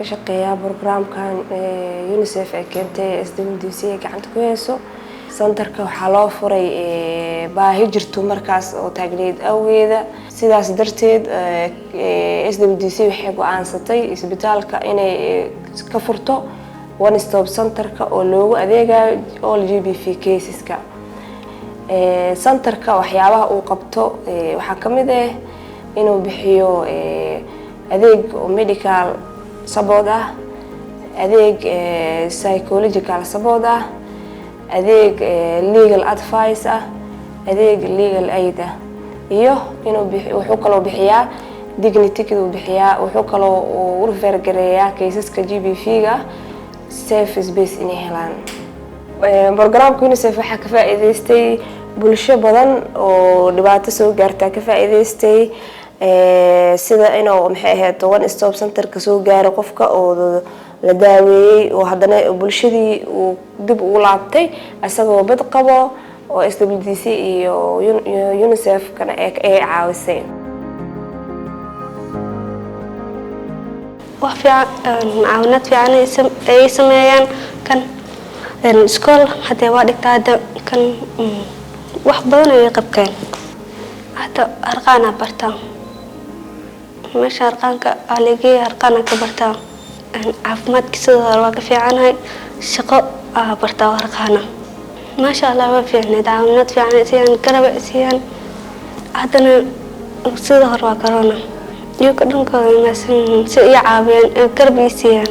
shaqeeyaa programkan UNICEF ee keentay SWDC gacanta ku hayso santarka waxaa loo furay baahi jirto markaas oo taagneed awgeeda sidaas darteed SWDC waxay go'aansatay isbitaalka inay ka furto one stop centerka oo loogu adeegayo all GBV caseska centerka waxyaabaha uu qabto waxaa kamid ah inuu bixiyo adeeg medical support ah adeeg psychological support ah adeeg legal advice ah adeeg legal aid ah iyo inuu wuxuu kaloo bixiyaa dignity uu bixiyaa wuxuu kaloo u refer gareeyaa caseska GBV-ga safe space inay helaan programka UNICEF waxa ka faa'iideystay bulsho badan oo dhibaato soo gaartay ka faa'iideystay sida inuu maxay ahayd one stop center ka soo gaaro qofka oo la daaweeyay oo hadana bulshadii uu dib ugu laabtay asagoo bad qabo oo SWDC iyo UNICEF kana ay caawisay wax fiican fiican ay sameeyaan kan iskool hadda waa dhigtaa kan wax badan ay qabteen hada arqaana bartaa meesha arqaanka aligii arqaana ka bartaa caafimaadka sidoo waa ka fiicanahay shaqo bartaa arqaana ما شاء الله ما في عنا دعوات في عنا سيان كرب سيان عدنا صدق كورونا يقدرون كمان مثلا سيعابين كرب سيان